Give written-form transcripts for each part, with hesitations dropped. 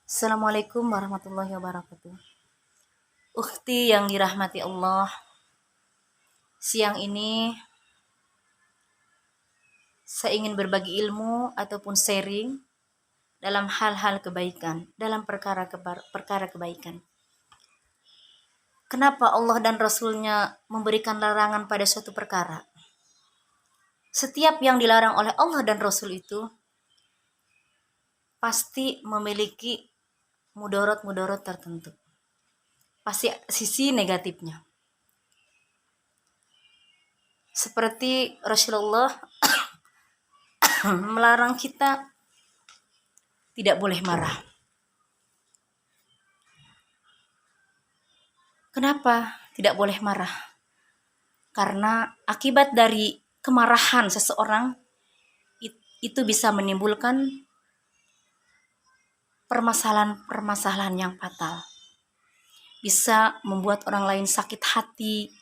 Assalamualaikum warahmatullahi wabarakatuh. Ukhti yang dirahmati Allah, siang ini saya ingin berbagi ilmu ataupun sharing dalam hal-hal kebaikan, dalam perkara kebaikan. Kenapa Allah dan Rasul-Nya memberikan larangan pada suatu perkara? Setiap yang dilarang oleh Allah dan Rasul itu pasti memiliki mudarat-mudarat tertentu. Pasti sisi negatifnya. Seperti Rasulullah melarang kita tidak boleh marah. Kenapa tidak boleh marah? Karena akibat dari kemarahan seseorang itu bisa menimbulkan permasalahan-permasalahan yang fatal. Bisa membuat orang lain sakit hati,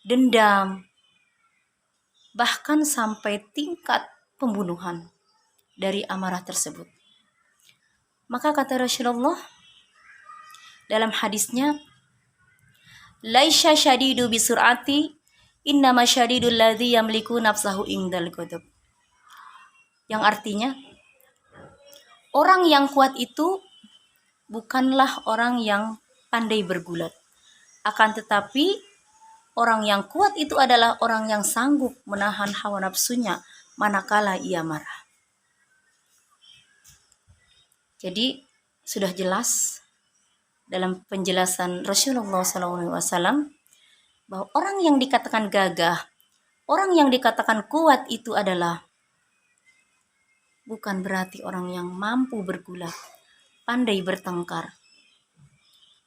dendam, bahkan sampai tingkat pembunuhan dari amarah tersebut. Maka kata Rasulullah dalam hadisnya, laisya syadidu bisur'ati, innama syadidul ladzi yamliku nafsahu indal ghadab. Yang artinya, orang yang kuat itu bukanlah orang yang pandai bergulat. Akan tetapi, orang yang kuat itu adalah orang yang sanggup menahan hawa nafsunya manakala ia marah. Jadi, sudah jelas dalam penjelasan Rasulullah SAW bahwa orang yang dikatakan gagah, orang yang dikatakan kuat itu adalah bukan berarti orang yang mampu bergulat, pandai bertengkar,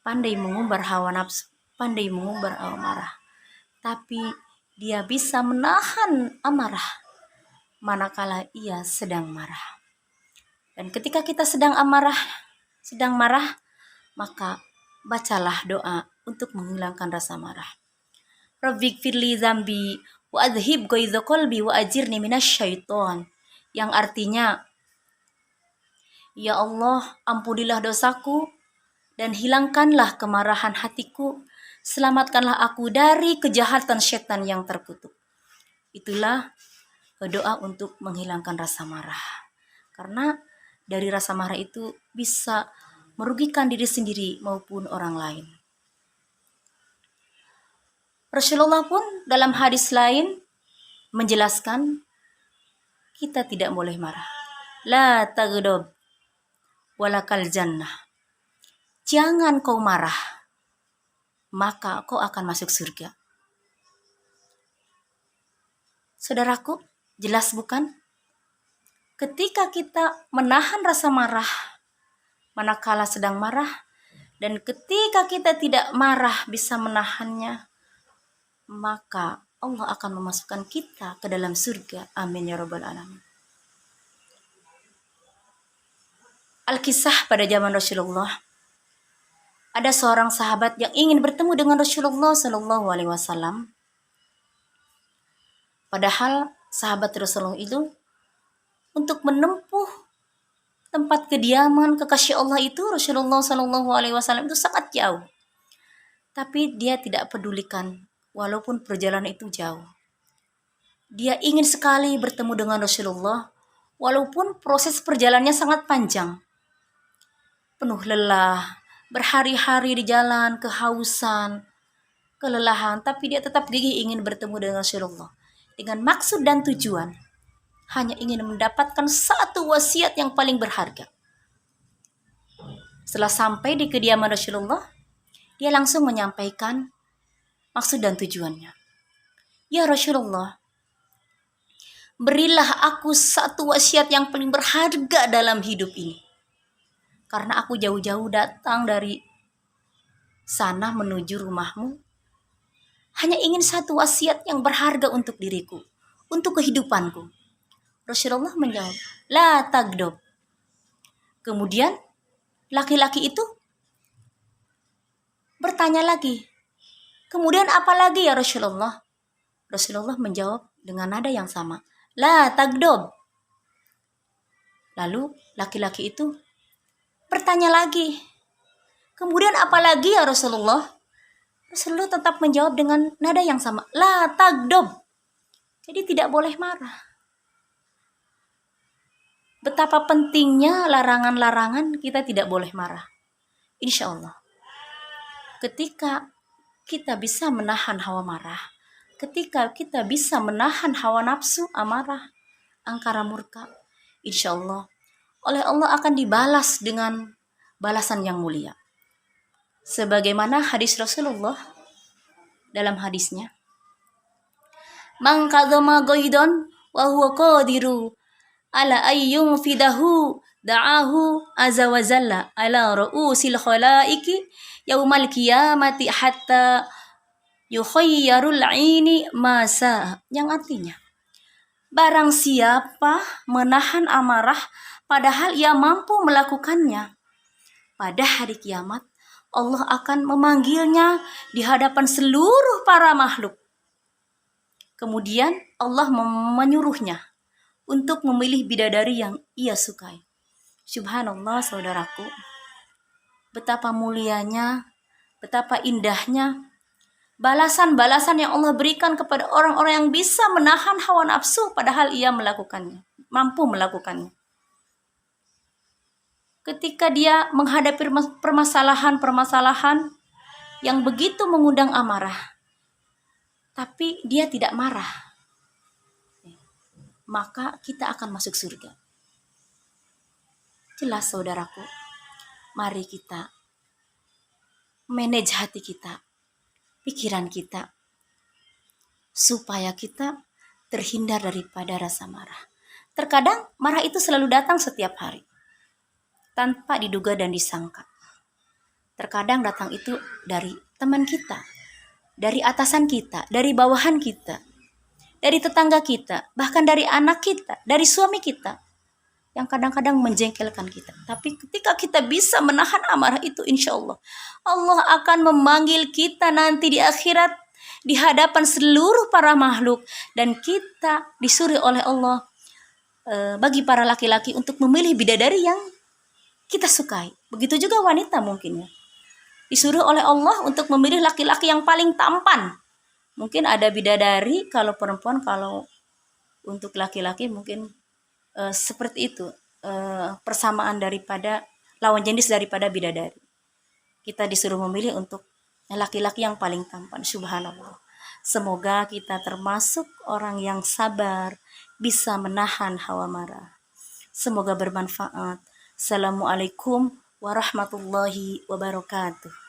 pandai mengumbar hawa nafsu, pandai mengumbar amarah. Tapi dia bisa menahan amarah manakala ia sedang marah. Dan ketika kita sedang marah, maka bacalah doa untuk menghilangkan rasa marah. Rabbighfirli dzambi wa adhib ghaidha qalbi wa ajirni minasyaiton. Yang artinya, ya Allah, ampunilah dosaku dan hilangkanlah kemarahan hatiku. Selamatkanlah aku dari kejahatan setan yang terkutuk. Itulah doa untuk menghilangkan rasa marah. Karena dari rasa marah itu bisa merugikan diri sendiri maupun orang lain. Rasulullah pun dalam hadis lain menjelaskan kita tidak boleh marah. La taghdab walakal jannah. Jangan kau marah, maka kau akan masuk surga. Saudaraku, jelas bukan? Ketika kita menahan rasa marah manakala sedang marah, dan ketika kita tidak marah bisa menahannya, maka Allah akan memasukkan kita ke dalam surga. Amin ya rabbal alamin. Alkisah pada zaman Rasulullah, ada seorang sahabat yang ingin bertemu dengan Rasulullah Shallallahu Alaihi Wasallam. Padahal sahabat Rasulullah itu untuk menempuh tempat kediaman kekasih Allah itu Rasulullah Shallallahu Alaihi Wasallam itu sangat jauh. Tapi dia tidak pedulikan walaupun perjalanan itu jauh. Dia ingin sekali bertemu dengan Rasulullah walaupun proses perjalanannya sangat panjang. Penuh lelah, berhari-hari di jalan, kehausan, kelelahan, tapi dia tetap gigih ingin bertemu dengan Rasulullah. Dengan maksud dan tujuan hanya ingin mendapatkan satu wasiat yang paling berharga. Setelah sampai di kediaman Rasulullah, dia langsung menyampaikan maksud dan tujuannya. Ya Rasulullah, berilah aku satu wasiat yang paling berharga dalam hidup ini. Karena aku jauh-jauh datang dari sana menuju rumahmu, hanya ingin satu wasiat yang berharga untuk diriku, untuk kehidupanku. Rasulullah menjawab, la tagdob. Kemudian laki-laki itu bertanya lagi, kemudian apa lagi ya Rasulullah? Rasulullah menjawab dengan nada yang sama, la tagdob. Lalu laki-laki itu bertanya lagi. Kemudian apalagi ya Rasulullah? Rasulullah tetap menjawab dengan nada yang sama. La tagdob. Jadi tidak boleh marah. Betapa pentingnya larangan-larangan kita tidak boleh marah. Insya Allah. Ketika kita bisa menahan hawa marah, ketika kita bisa menahan hawa nafsu, amarah, angkara murka, insya Allah oleh Allah akan dibalas dengan balasan yang mulia. Sebagaimana hadis Rasulullah dalam hadisnya, "Man qadama ghaidon wa huwa qadiru ala ayyung fidahu da'ahu azza wa jalla ala ru'usil khalaiki yaumal qiyamati hatta yukhayyarul aini masa." Yang artinya, barang siapa menahan amarah padahal ia mampu melakukannya, pada hari kiamat Allah akan memanggilnya di hadapan seluruh para makhluk. Kemudian Allah menyuruhnya untuk memilih bidadari yang ia sukai. Subhanallah, saudaraku. Betapa mulianya, betapa indahnya balasan-balasan yang Allah berikan kepada orang-orang yang bisa menahan hawa nafsu padahal ia melakukannya, mampu melakukannya. Ketika dia menghadapi permasalahan-permasalahan yang begitu mengundang amarah, tapi dia tidak marah, maka kita akan masuk surga. Jelas saudaraku, mari kita manage hati kita, pikiran kita, supaya kita terhindar daripada rasa marah. Terkadang marah itu selalu datang setiap hari, tanpa diduga dan disangka. Terkadang datang itu dari teman kita, dari atasan kita, dari bawahan kita, dari tetangga kita, bahkan dari anak kita, dari suami kita, yang kadang-kadang menjengkelkan kita. Tapi ketika kita bisa menahan amarah itu, insya Allah, Allah akan memanggil kita nanti di akhirat, di hadapan seluruh para makhluk, dan kita disuruh oleh Allah bagi para laki-laki untuk memilih bidadari yang kita sukai. Begitu juga wanita mungkin ya. Disuruh oleh Allah untuk memilih laki-laki yang paling tampan. Mungkin ada bidadari, kalau perempuan, kalau untuk laki-laki mungkin seperti itu. Persamaan daripada lawan jenis daripada bidadari. Kita disuruh memilih untuk laki-laki yang paling tampan. Subhanallah. Semoga kita termasuk orang yang sabar, bisa menahan hawa marah. Semoga bermanfaat. Assalamualaikum warahmatullahi wabarakatuh.